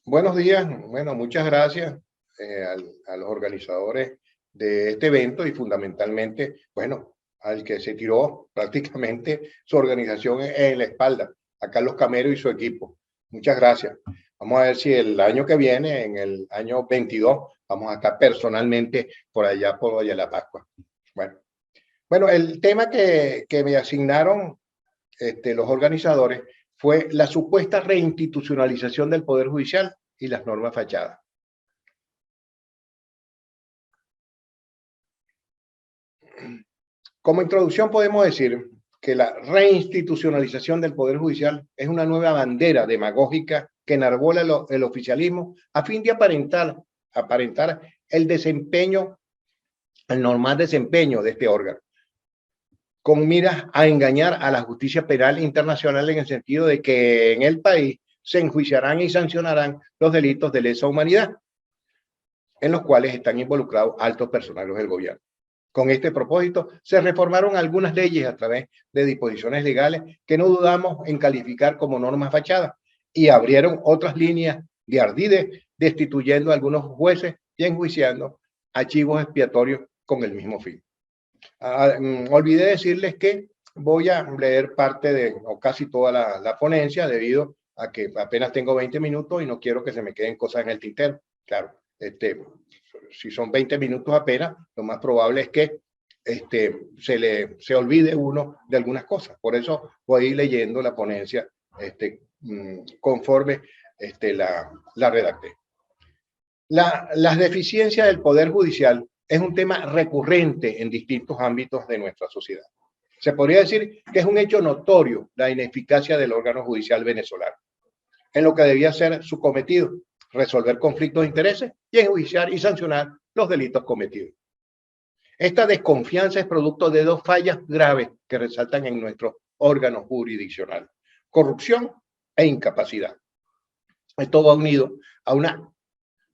Buenos días. Bueno, muchas gracias a los organizadores de este evento y fundamentalmente, bueno, al que se tiró prácticamente su organización en la espalda, a Carlos Camero y su equipo. Muchas gracias. Vamos a ver si el año que viene, en el año 22, vamos a estar personalmente por allá, por Valle de la Pascua. Bueno, el tema que me asignaron los organizadores fue la supuesta reinstitucionalización del Poder Judicial y las normas fachadas. Como introducción podemos decir que la reinstitucionalización del Poder Judicial es una nueva bandera demagógica que enarbola el oficialismo a fin de aparentar el desempeño, el normal desempeño de este órgano, con miras a engañar a la justicia penal internacional en el sentido de que en el país se enjuiciarán y sancionarán los delitos de lesa humanidad, en los cuales están involucrados altos personales del gobierno. Con este propósito, se reformaron algunas leyes a través de disposiciones legales que no dudamos en calificar como normas fachadas y abrieron otras líneas de ardide, destituyendo a algunos jueces y enjuiciando archivos expiatorios con el mismo fin. Olvidé decirles que voy a leer parte de, o casi toda la ponencia, debido a que apenas tengo 20 minutos y no quiero que se me queden cosas en el tintero. Claro, si son 20 minutos apenas, lo más probable es que se olvide uno de algunas cosas. Por eso voy a ir leyendo la ponencia conforme la redacté. Las deficiencias del Poder Judicial es un tema recurrente en distintos ámbitos de nuestra sociedad. Se podría decir que es un hecho notorio la ineficacia del órgano judicial venezolano en lo que debía ser su cometido, resolver conflictos de intereses y enjuiciar y sancionar los delitos cometidos. Esta desconfianza es producto de dos fallas graves que resaltan en nuestro órgano jurisdiccional: corrupción e incapacidad. Esto va unido a una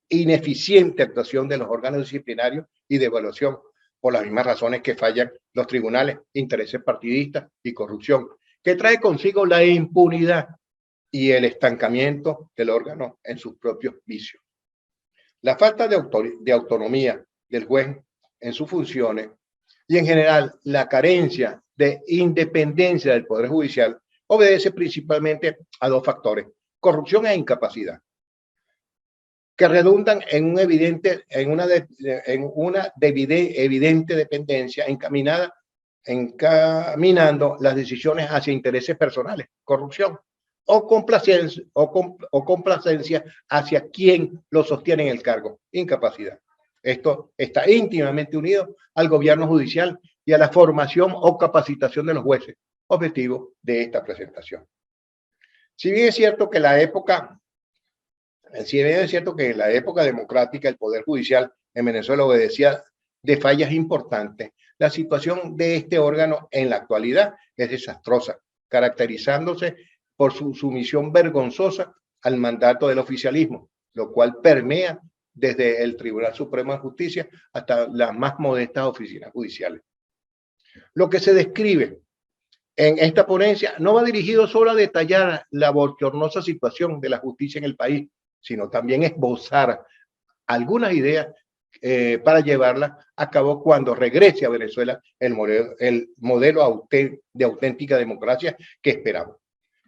ineficiente actuación de los órganos disciplinarios y de evaluación, por las mismas razones que fallan los tribunales, intereses partidistas y corrupción, que trae consigo la impunidad y el estancamiento del órgano en sus propios vicios. La falta de autonomía del juez en sus funciones y en general la carencia de independencia del Poder Judicial obedece principalmente a dos factores: corrupción e incapacidad, que redundan en una evidente dependencia encaminando las decisiones hacia intereses personales, corrupción, o complacencia hacia quien lo sostiene en el cargo, incapacidad. Esto está íntimamente unido al gobierno judicial y a la formación o capacitación de los jueces, objetivo de esta presentación. Si bien es cierto que en la época democrática el Poder Judicial en Venezuela obedecía de fallas importantes, la situación de este órgano en la actualidad es desastrosa, caracterizándose por su sumisión vergonzosa al mandato del oficialismo, lo cual permea desde el Tribunal Supremo de Justicia hasta las más modestas oficinas judiciales. Lo que se describe en esta ponencia no va dirigido solo a detallar la bochornosa situación de la justicia en el país, sino también esbozar algunas ideas para llevarlas a cabo cuando regrese a Venezuela el modelo de auténtica democracia que esperamos.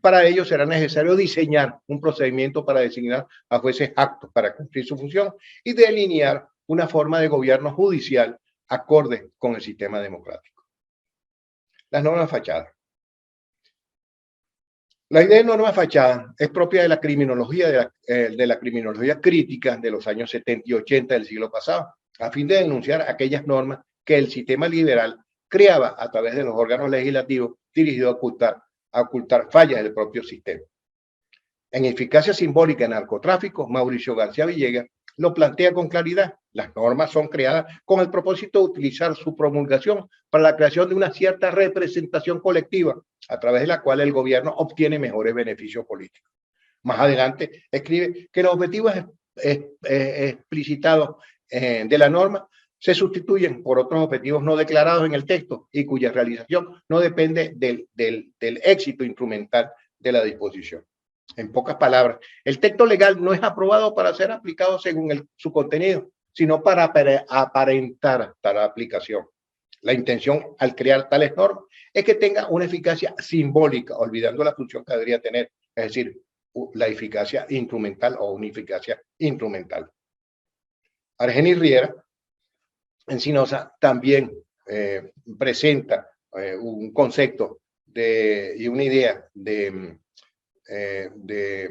Para ello será necesario diseñar un procedimiento para designar a jueces aptos para cumplir su función y delinear una forma de gobierno judicial acorde con el sistema democrático. Las normas fachadas. La idea de norma fachada es propia de la criminología, de la criminología crítica de los años 70 y 80 del siglo pasado, a fin de denunciar aquellas normas que el sistema liberal creaba a través de los órganos legislativos dirigidos a ocultar fallas del propio sistema. En Eficacia simbólica en narcotráfico, Mauricio García Villegas lo plantea con claridad. Las normas son creadas con el propósito de utilizar su promulgación para la creación de una cierta representación colectiva, a través de la cual el gobierno obtiene mejores beneficios políticos. Más adelante escribe que los objetivos explicitados de la norma se sustituyen por otros objetivos no declarados en el texto y cuya realización no depende del éxito instrumental de la disposición. En pocas palabras, el texto legal no es aprobado para ser aplicado según su contenido, sino para aparentar tal aplicación. La intención al crear tales normas es que tenga una eficacia simbólica, olvidando la función que debería tener, es decir, la eficacia instrumental o unificacia instrumental. Argenis Riera Encinosa también presenta un concepto y una idea de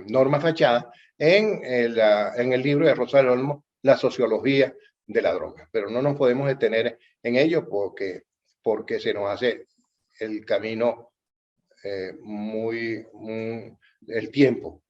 norma fachada en el libro de Rosa del Olmo, La sociología de la droga. Pero no nos podemos detener en ello porque se nos hace el camino el tiempo.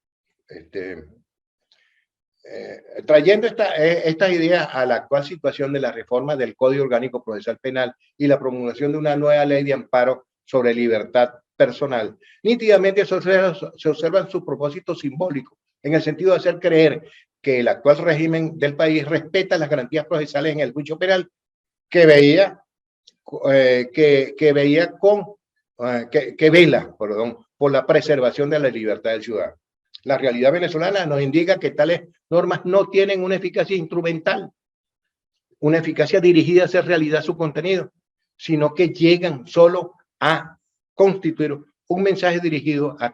Trayendo estas ideas a la actual situación de la reforma del Código Orgánico Procesal Penal y la promulgación de una nueva ley de amparo sobre libertad personal, nítidamente se observan sus propósitos simbólicos, en el sentido de hacer creer que el actual régimen del país respeta las garantías procesales en el juicio penal que vela por la preservación de la libertad del ciudadano. La realidad venezolana nos indica que tales normas no tienen una eficacia instrumental, una eficacia dirigida a hacer realidad su contenido, sino que llegan solo a constituir un mensaje dirigido a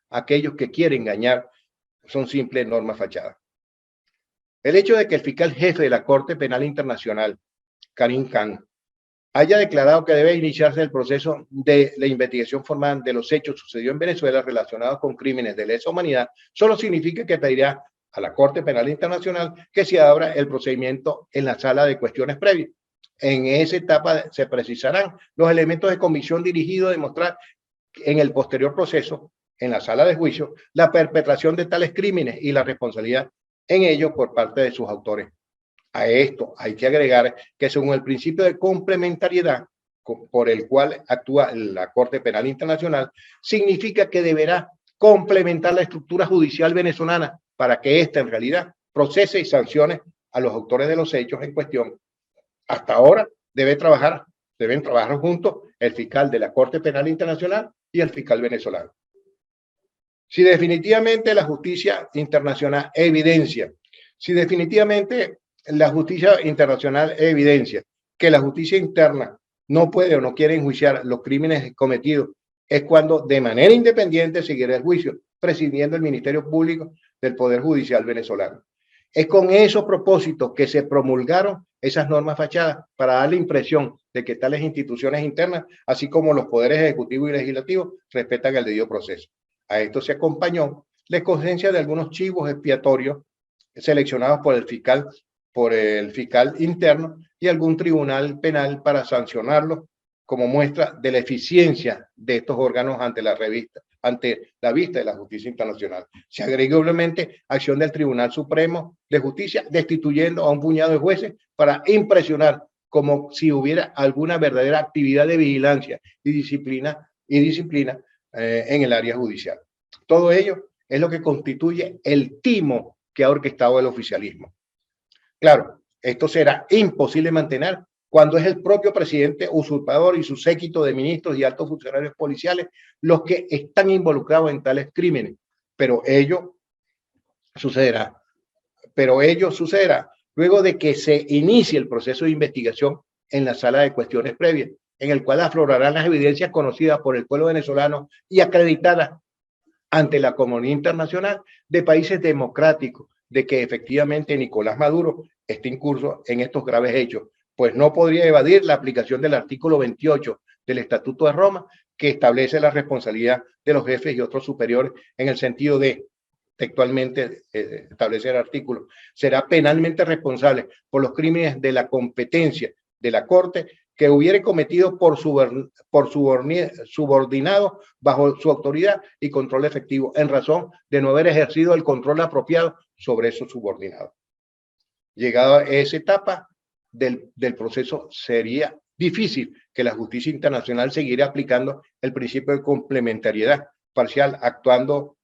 aquellos que quieren engañar. Son simples normas fachadas. El hecho de que el fiscal jefe de la Corte Penal Internacional, Karim Khan, haya declarado que debe iniciarse el proceso de la investigación formal de los hechos sucedidos en Venezuela relacionados con crímenes de lesa humanidad, solo significa que pedirá a la Corte Penal Internacional que se abra el procedimiento en la sala de cuestiones previas. En esa etapa se precisarán los elementos de comisión dirigidos a demostrar en el posterior proceso, en la sala de juicio, la perpetración de tales crímenes y la responsabilidad en ello por parte de sus autores. A esto hay que agregar que según el principio de complementariedad por el cual actúa la Corte Penal Internacional, significa que deberá complementar la estructura judicial venezolana para que ésta en realidad procese y sancione a los autores de los hechos en cuestión. Hasta ahora deben trabajar juntos el fiscal de la Corte Penal Internacional y el fiscal venezolano. Si definitivamente la justicia internacional evidencia que la justicia interna no puede o no quiere enjuiciar los crímenes cometidos, es cuando de manera independiente seguirá el juicio, presidiendo el Ministerio Público del Poder Judicial venezolano. Es con esos propósitos que se promulgaron esas normas fachadas para dar la impresión de que tales instituciones internas, así como los poderes ejecutivo y legislativo, respetan el debido proceso. A esto se acompañó la escogencia de algunos chivos expiatorios seleccionados por el fiscal interno y algún tribunal penal para sancionarlos como muestra de la eficiencia de estos órganos ante la vista de la justicia internacional. Se agregó obviamente acción del Tribunal Supremo de Justicia destituyendo a un puñado de jueces para impresionar como si hubiera alguna verdadera actividad de vigilancia y disciplina en el área judicial. Todo ello es lo que constituye el timo que ha orquestado el oficialismo. Claro, esto será imposible mantener cuando es el propio presidente usurpador y su séquito de ministros y altos funcionarios policiales los que están involucrados en tales crímenes. Pero ello sucederá luego de que se inicie el proceso de investigación en la sala de cuestiones previas, en el cual aflorarán las evidencias conocidas por el pueblo venezolano y acreditadas ante la comunidad internacional de países democráticos de que efectivamente Nicolás Maduro está incurso en estos graves hechos, pues no podría evadir la aplicación del artículo 28 del Estatuto de Roma, que establece la responsabilidad de los jefes y otros superiores en el sentido de, textualmente establece el artículo, será penalmente responsable por los crímenes de la competencia de la Corte que hubiere cometido por subordinado bajo su autoridad y control efectivo en razón de no haber ejercido el control apropiado sobre esos subordinados. Llegado a esa etapa del proceso, sería difícil que la justicia internacional siguiera aplicando el principio de complementariedad parcial, actuando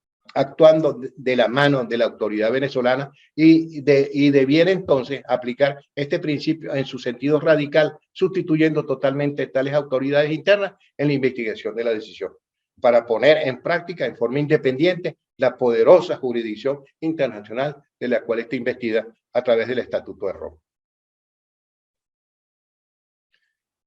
de la mano de la autoridad venezolana y debiera entonces aplicar este principio en su sentido radical, sustituyendo totalmente tales autoridades internas en la investigación de la decisión, para poner en práctica en forma independiente la poderosa jurisdicción internacional de la cual está investida a través del Estatuto de Roma.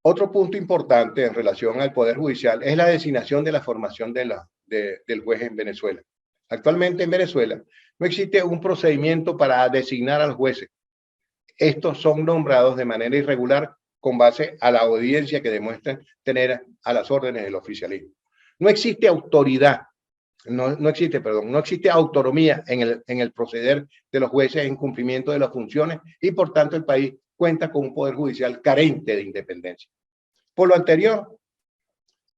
Otro punto importante en relación al Poder Judicial es la designación de la formación del juez en Venezuela. Actualmente en Venezuela no existe un procedimiento para designar a los jueces. Estos son nombrados de manera irregular con base a la audiencia que demuestran tener a las órdenes del oficialismo. No existe autoridad, no existe autonomía en el proceder de los jueces en cumplimiento de las funciones y por tanto el país cuenta con un poder judicial carente de independencia. Por lo anterior,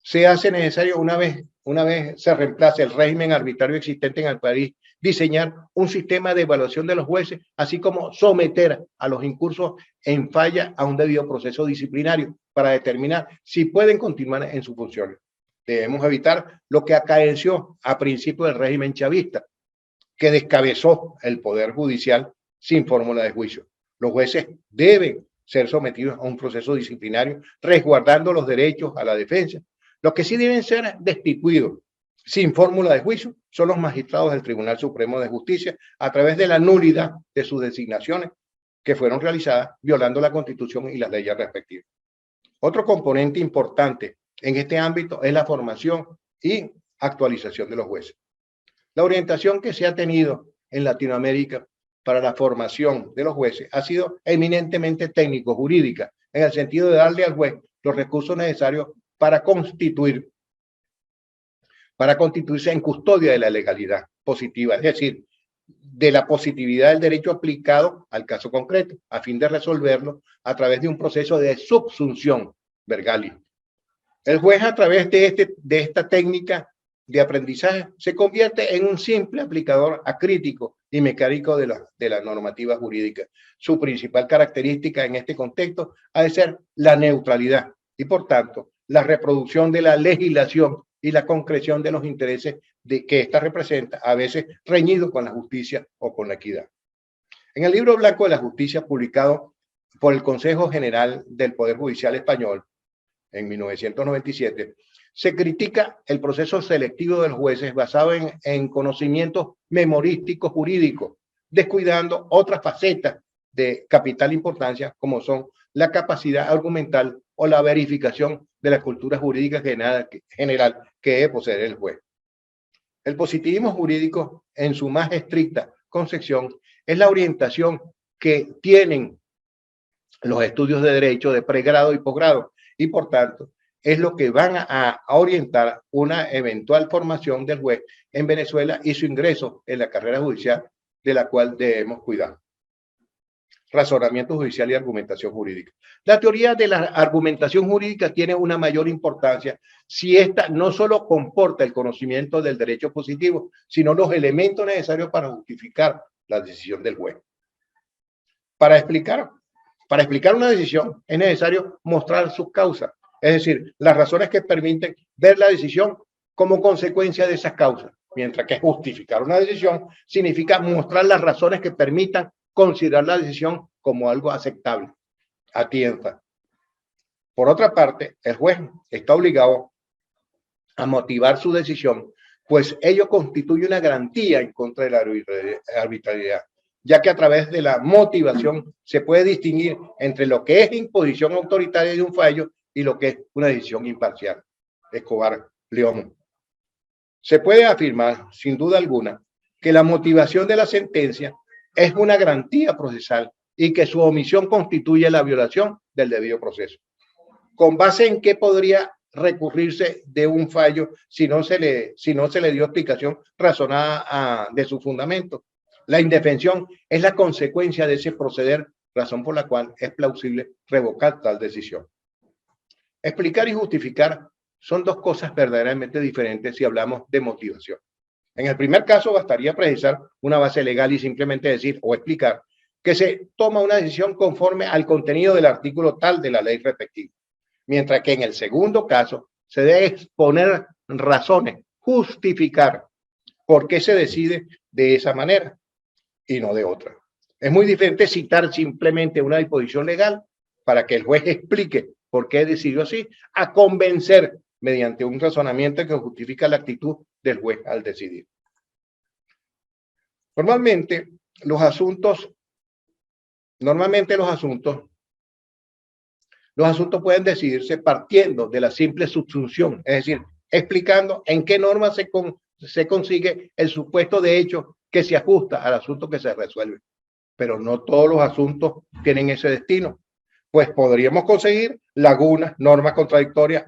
se hace necesario una vez se reemplace el régimen arbitrario existente en el país, diseñar un sistema de evaluación de los jueces, así como someter a los incursos en falla a un debido proceso disciplinario para determinar si pueden continuar en sus funciones. Debemos evitar lo que acaeció a principios del régimen chavista, que descabezó el Poder Judicial sin fórmula de juicio. Los jueces deben ser sometidos a un proceso disciplinario, resguardando los derechos a la defensa. Los que sí deben ser destituidos sin fórmula de juicio son los magistrados del Tribunal Supremo de Justicia a través de la nulidad de sus designaciones que fueron realizadas violando la Constitución y las leyes respectivas. Otro componente importante en este ámbito es la formación y actualización de los jueces. La orientación que se ha tenido en Latinoamérica para la formación de los jueces ha sido eminentemente técnico-jurídica, en el sentido de darle al juez los recursos necesarios para constituirse en custodia de la legalidad positiva, es decir, de la positividad del derecho aplicado al caso concreto, a fin de resolverlo a través de un proceso de subsunción vergalis. El juez, a través de esta técnica de aprendizaje, se convierte en un simple aplicador acrítico y mecánico de la normativa jurídica. Su principal característica en este contexto ha de ser la neutralidad y, por tanto, la reproducción de la legislación y la concreción de los intereses que ésta representa, a veces reñido con la justicia o con la equidad. En el Libro Blanco de la Justicia, publicado por el Consejo General del Poder Judicial Español en 1997, se critica el proceso selectivo de los jueces basado en conocimientos memorísticos jurídicos, descuidando otras facetas de capital importancia como son la capacidad argumental o la verificación de la cultura jurídica general que debe poseer el juez. El positivismo jurídico, en su más estricta concepción, es la orientación que tienen los estudios de derecho de pregrado y posgrado y, por tanto, es lo que van a orientar una eventual formación del juez en Venezuela y su ingreso en la carrera judicial, de la cual debemos cuidar. Razonamiento judicial y argumentación jurídica. La teoría de la argumentación jurídica tiene una mayor importancia si ésta no solo comporta el conocimiento del derecho positivo, sino los elementos necesarios para justificar la decisión del juez. Para explicar una decisión es necesario mostrar sus causas, es decir, las razones que permiten ver la decisión como consecuencia de esas causas, mientras que justificar una decisión significa mostrar las razones que permitan considerar la decisión como algo aceptable, a tiempo. Por otra parte, el juez está obligado a motivar su decisión, pues ello constituye una garantía en contra de la arbitrariedad, ya que a través de la motivación se puede distinguir entre lo que es imposición autoritaria de un fallo y lo que es una decisión imparcial. Escobar León. Se puede afirmar, sin duda alguna, que la motivación de la sentencia es una garantía procesal y que su omisión constituye la violación del debido proceso. ¿Con base en qué podría recurrirse de un fallo si no se le dio explicación razonada de su fundamento? La indefensión es la consecuencia de ese proceder, razón por la cual es plausible revocar tal decisión. Explicar y justificar son dos cosas verdaderamente diferentes si hablamos de motivación. En el primer caso bastaría precisar una base legal y simplemente decir o explicar que se toma una decisión conforme al contenido del artículo tal de la ley respectiva. Mientras que en el segundo caso se debe exponer razones, justificar por qué se decide de esa manera y no de otra. Es muy diferente citar simplemente una disposición legal para que el juez explique por qué decidió así, a convencer mediante un razonamiento que justifica la actitud del juez al decidir. Normalmente los asuntos pueden decidirse partiendo de la simple subsunción, es decir, explicando en qué norma se consigue el supuesto de hecho que se ajusta al asunto que se resuelve. Pero no todos los asuntos tienen ese destino, pues podríamos conseguir lagunas, normas contradictorias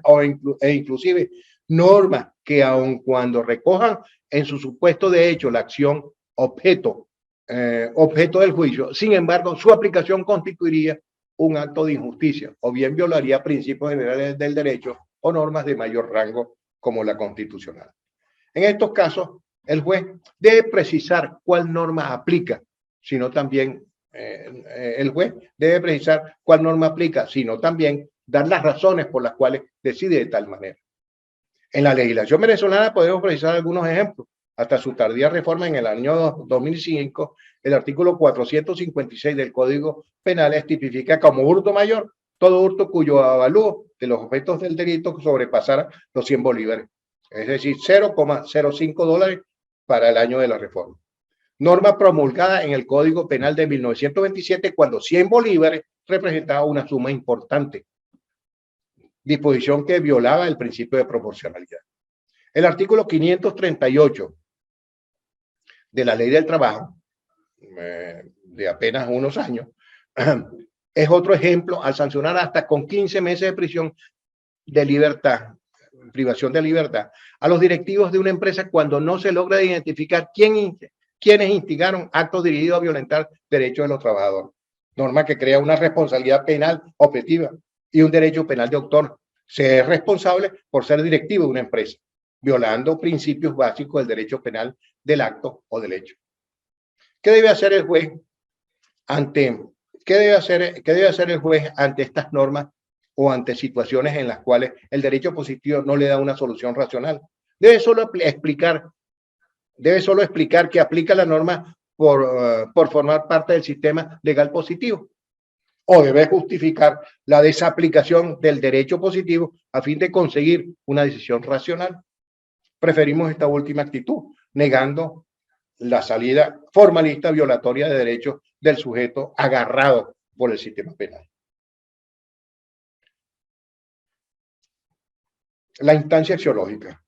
e inclusive normas que aun cuando recojan en su supuesto de hecho la acción objeto del juicio, sin embargo su aplicación constituiría un acto de injusticia o bien violaría principios generales del derecho o normas de mayor rango como la constitucional. En estos casos, el juez debe precisar cuál norma aplica, sino también el juez debe precisar cuál norma aplica, sino también dar las razones por las cuales decide de tal manera. En la legislación venezolana podemos precisar algunos ejemplos. Hasta su tardía reforma en el año 2005, el artículo 456 del Código Penal tipifica como hurto mayor todo hurto cuyo avalúo de los objetos del delito sobrepasara los 100 bolívares, es decir, $0,05 para el año de la reforma. Norma promulgada en el Código Penal de 1927 cuando 100 bolívares representaba una suma importante. Disposición que violaba el principio de proporcionalidad. El artículo 538 de la Ley del Trabajo, de apenas unos años, es otro ejemplo al sancionar hasta con 15 meses de prisión de libertad, privación de libertad, a los directivos de una empresa cuando no se logra identificar quiénes instigaron actos dirigidos a violentar derechos de los trabajadores. Norma que crea una responsabilidad penal objetiva y un derecho penal de autor. Se es responsable por ser directivo de una empresa, violando principios básicos del derecho penal del acto o del hecho. ¿Qué debe hacer el juez ante estas normas o ante situaciones en las cuales el derecho positivo no le da una solución racional? Debe solo explicar que aplica la norma por formar parte del sistema legal positivo, o debe justificar la desaplicación del derecho positivo a fin de conseguir una decisión racional. Preferimos esta última actitud, negando la salida formalista violatoria de derechos del sujeto agarrado por el sistema penal. La instancia axiológica.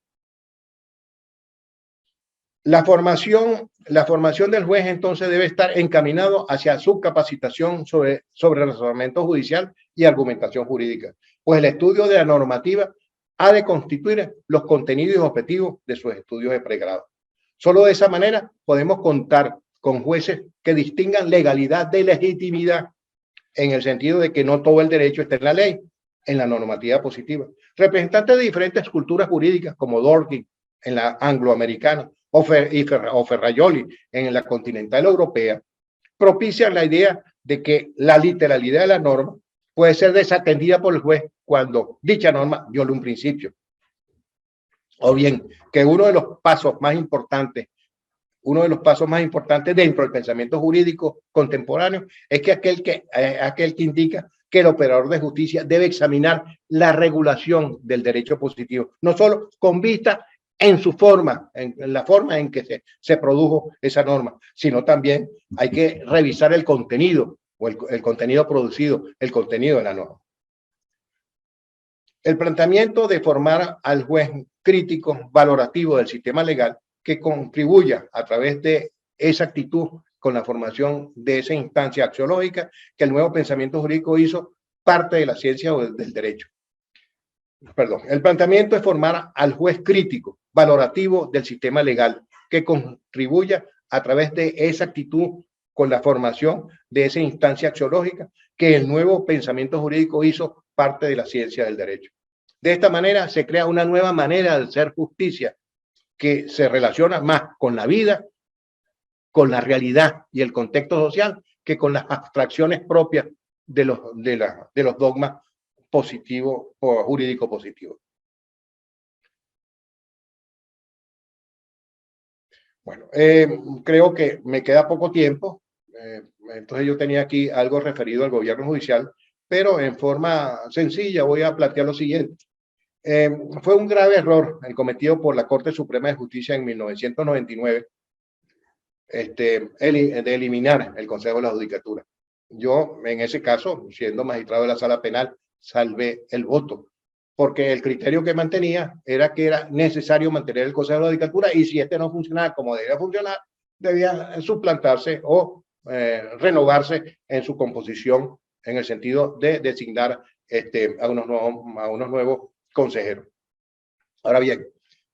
La formación del juez entonces debe estar encaminado hacia su capacitación sobre razonamiento judicial y argumentación jurídica, pues el estudio de la normativa ha de constituir los contenidos y objetivos de sus estudios de pregrado. Solo de esa manera podemos contar con jueces que distingan legalidad de legitimidad, en el sentido de que no todo el derecho está en la ley, en la normativa positiva. Representantes de diferentes culturas jurídicas como Dworkin en la angloamericana o Ferrajoli en la continental europea, propician la idea de que la literalidad de la norma puede ser desatendida por el juez cuando dicha norma viola un principio. O bien, que uno de los pasos más importantes dentro del pensamiento jurídico contemporáneo es que aquel que indica que el operador de justicia debe examinar la regulación del derecho positivo, no solo con vista en su forma, en la forma en que se produjo esa norma, sino también hay que revisar el contenido o el contenido producido, el contenido de la norma. El planteamiento de formar al juez crítico valorativo del sistema legal que contribuya a través de esa actitud con la formación de esa instancia axiológica que el nuevo pensamiento jurídico hizo parte de la ciencia o del derecho. Perdón, el planteamiento es formar al juez crítico, valorativo del sistema legal, que contribuya a través de esa actitud con la formación de esa instancia axiológica que el nuevo pensamiento jurídico hizo parte de la ciencia del derecho. De esta manera se crea una nueva manera de hacer justicia que se relaciona más con la vida, con la realidad y el contexto social que con las abstracciones propias de los dogmas positivos o jurídico positivos. Bueno, creo que me queda poco tiempo, entonces yo tenía aquí algo referido al gobierno judicial, pero en forma sencilla voy a plantear lo siguiente. Fue un grave error el cometido por la Corte Suprema de Justicia en 1999 de eliminar el Consejo de la Judicatura. Yo, en ese caso, siendo magistrado de la Sala Penal, salvé el voto, porque el criterio que mantenía era que era necesario mantener el Consejo de la Judicatura y si este no funcionaba como debía funcionar, debía suplantarse o renovarse en su composición en el sentido de designar a unos nuevos consejeros. Ahora bien,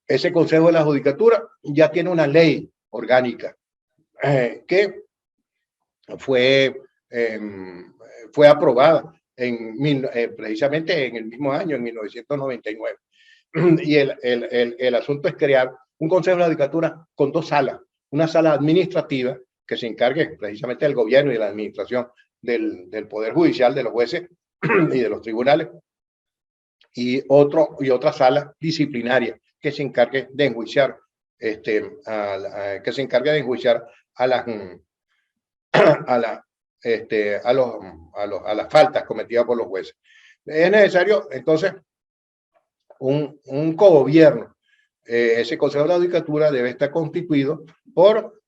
ese Consejo de la Judicatura ya tiene una ley orgánica que fue, fue aprobada precisamente en el mismo año, en 1999. Y el asunto es crear un Consejo de la Judicatura con dos salas. Una sala administrativa que se encargue precisamente del gobierno y de la administración del Poder Judicial, de los jueces y de los tribunales, y otra sala disciplinaria que se encargue de enjuiciar, que se encargue de enjuiciar a las a las faltas cometidas por los jueces. Es necesario, entonces, un cogobierno. Ese Consejo de la Judicatura debe estar constituido por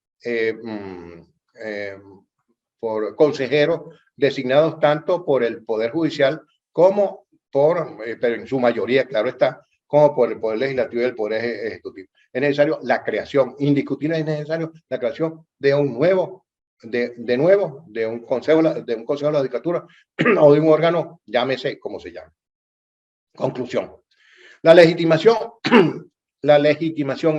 consejeros designados tanto por el Poder Judicial como pero en su mayoría, claro está, como por el Poder Legislativo y el Poder Ejecutivo. Es necesario la creación, indiscutible es necesario la creación de un nuevo, de un consejo de la Judicatura o de un órgano, llámese como se llame. Conclusión. La legitimación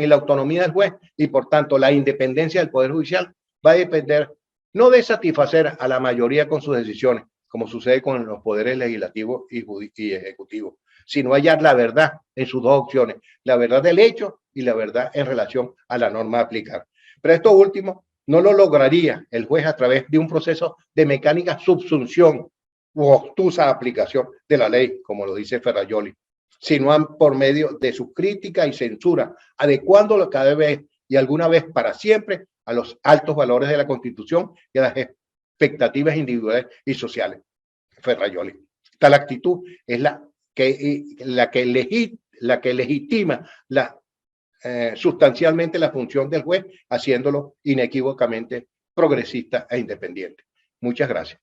y la autonomía del juez y por tanto la independencia del Poder Judicial va a depender no de satisfacer a la mayoría con sus decisiones, como sucede con los poderes legislativos y ejecutivos, sino hallar la verdad en sus dos opciones, la verdad del hecho y la verdad en relación a la norma a aplicar. Pero esto último no lo lograría el juez a través de un proceso de mecánica subsunción u obtusa aplicación de la ley, como lo dice Ferrajoli, sino por medio de su crítica y censura, adecuándolo cada vez y alguna vez para siempre a los altos valores de la Constitución y a las expectativas individuales y sociales. Ferrajoli. Tal actitud es la que legitima sustancialmente la función del juez, haciéndolo inequívocamente progresista e independiente. Muchas gracias.